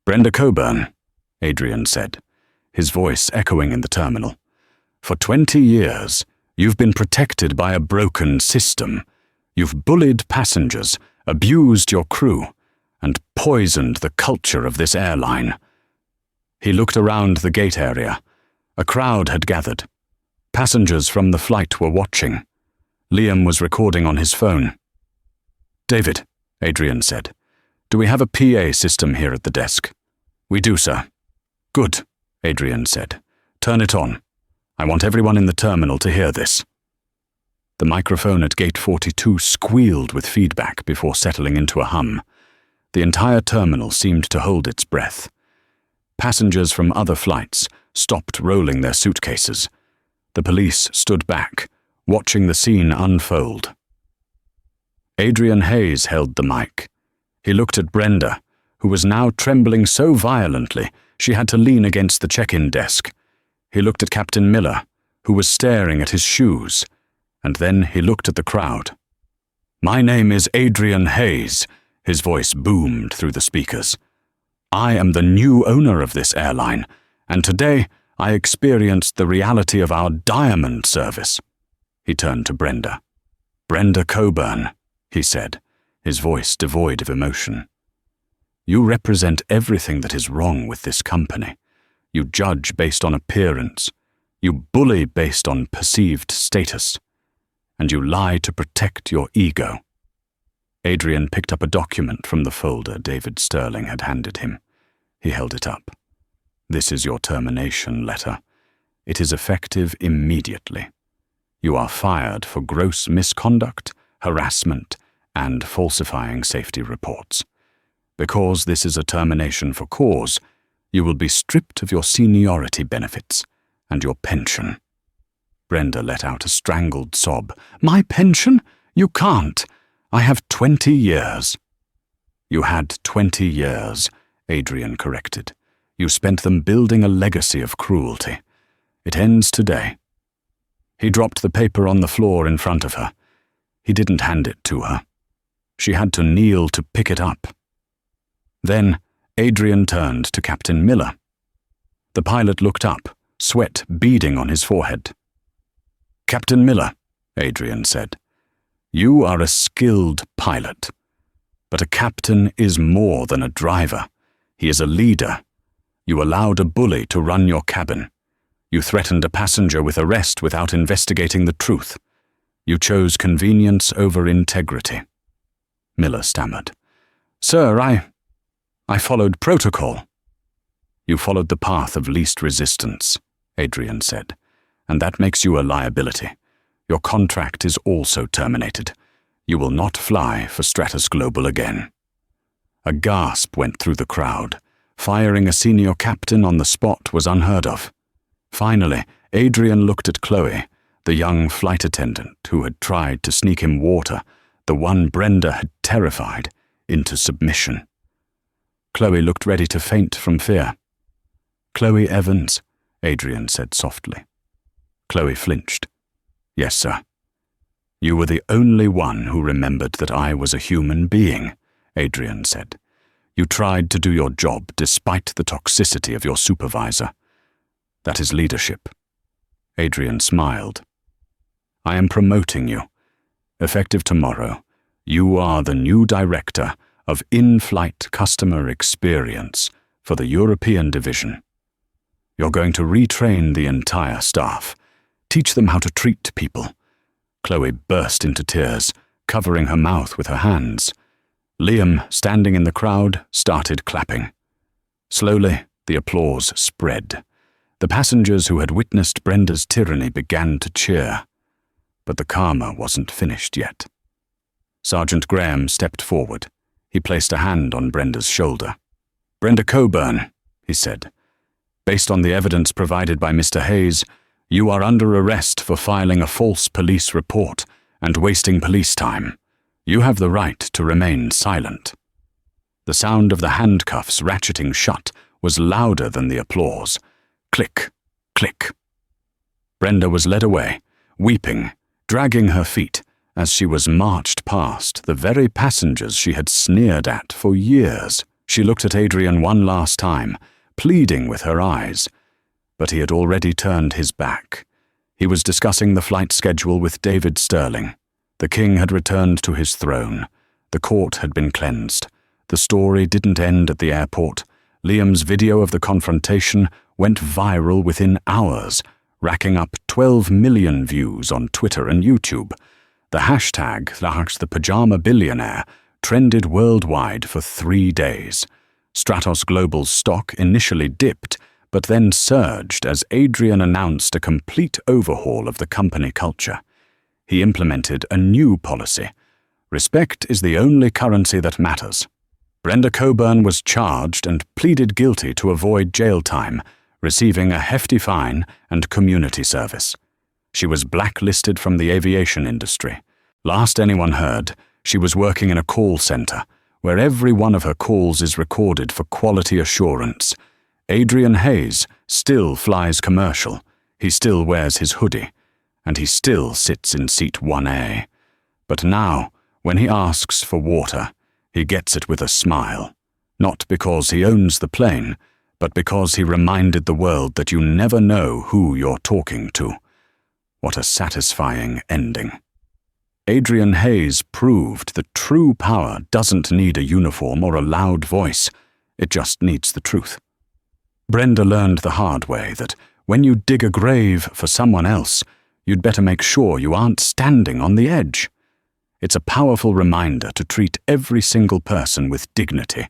Brenda Coburn, Adrian said, his voice echoing in the terminal. For 20 years, you've been protected by a broken system. You've bullied passengers, abused your crew, and poisoned the culture of this airline. He looked around the gate area. A crowd had gathered. Passengers from the flight were watching. Liam was recording on his phone. David, Adrian said, do we have a PA system here at the desk? We do, sir. Good, Adrian said. "Turn it on. I want everyone in the terminal to hear this." The microphone at gate 42 squealed with feedback before settling into a hum. The entire terminal seemed to hold its breath. Passengers from other flights stopped rolling their suitcases. The police stood back, watching the scene unfold. Adrian Hayes held the mic. He looked at Brenda, who was now trembling so violently she had to lean against the check-in desk. He looked at Captain Miller, who was staring at his shoes, and then he looked at the crowd. "My name is Adrian Hayes," his voice boomed through the speakers. "I am the new owner of this airline, and today I experienced the reality of our diamond service." He turned to Brenda. "Brenda Coburn," he said, his voice devoid of emotion. "You represent everything that is wrong with this company. You judge based on appearance. You bully based on perceived status. And you lie to protect your ego." Adrian picked up a document from the folder David Sterling had handed him. He held it up. "This is your termination letter. It is effective immediately. You are fired for gross misconduct, harassment, and falsifying safety reports. Because this is a termination for cause, you will be stripped of your seniority benefits and your pension." Brenda let out a strangled sob. "My pension? You can't. I have 20 years. "You had 20 years, Adrian corrected. "You spent them building a legacy of cruelty. It ends today." He dropped the paper on the floor in front of her. He didn't hand it to her. She had to kneel to pick it up. Then Adrian turned to Captain Miller. The pilot looked up, sweat beading on his forehead. "Captain Miller," Adrian said, "you are a skilled pilot. But a captain is more than a driver. He is a leader. You allowed a bully to run your cabin. You threatened a passenger with arrest without investigating the truth. You chose convenience over integrity." Miller stammered. "Sir, I followed protocol." "You followed the path of least resistance," Adrian said, "and that makes you a liability. Your contract is also terminated. You will not fly for Stratus Global again." A gasp went through the crowd. Firing a senior captain on the spot was unheard of. Finally, Adrian looked at Chloe, the young flight attendant who had tried to sneak him water, the one Brenda had terrified, into submission. Chloe looked ready to faint from fear. "Chloe Evans," Adrian said softly. Chloe flinched. "Yes, sir." "You were the only one who remembered that I was a human being," Adrian said. "You tried to do your job despite the toxicity of your supervisor. That is leadership." Adrian smiled. "I am promoting you. Effective tomorrow, you are the new director of in-flight customer experience for the European division. You're going to retrain the entire staff, teach them how to treat people." Chloe burst into tears, covering her mouth with her hands. Liam, standing in the crowd, started clapping. Slowly, the applause spread. The passengers who had witnessed Brenda's tyranny began to cheer. But the karma wasn't finished yet. Sergeant Graham stepped forward. He placed a hand on Brenda's shoulder. "Brenda Coburn," he said, "based on the evidence provided by Mr. Hayes, you are under arrest for filing a false police report and wasting police time. You have the right to remain silent." The sound of the handcuffs ratcheting shut was louder than the applause. Click, click. Brenda was led away, weeping, dragging her feet, as she was marched past the very passengers she had sneered at for years. She looked at Adrian one last time, pleading with her eyes. But he had already turned his back. He was discussing the flight schedule with David Sterling. The king had returned to his throne. The court had been cleansed. The story didn't end at the airport. Liam's video of the confrontation went viral within hours, racking up 12 million views on Twitter and YouTube. The hashtag #ThePajamaBillionaire trended worldwide for 3 days. Stratos Global's stock initially dipped, but then surged as Adrian announced a complete overhaul of the company culture. He implemented a new policy. Respect is the only currency that matters. Brenda Coburn was charged and pleaded guilty to avoid jail time, receiving a hefty fine and community service. She was blacklisted from the aviation industry. Last anyone heard, she was working in a call center, where every one of her calls is recorded for quality assurance. Adrian Hayes still flies commercial, he still wears his hoodie, and he still sits in seat 1A. But now, when he asks for water, he gets it with a smile, not because he owns the plane, but because he reminded the world that you never know who you're talking to. What a satisfying ending. Adrian Hayes proved that true power doesn't need a uniform or a loud voice, it just needs the truth. Brenda learned the hard way that when you dig a grave for someone else, you'd better make sure you aren't standing on the edge. It's a powerful reminder to treat every single person with dignity,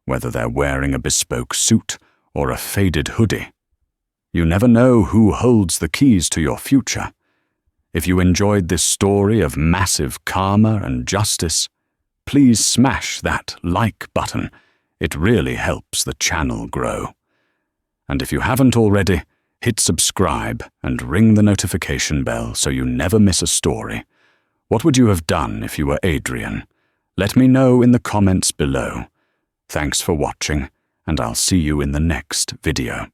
whether they're wearing a bespoke suit or a faded hoodie. You never know who holds the keys to your future. If you enjoyed this story of massive karma and justice, please smash that like button. It really helps the channel grow. And if you haven't already, hit subscribe and ring the notification bell so you never miss a story. What would you have done if you were Adrian? Let me know in the comments below. Thanks for watching, and I'll see you in the next video.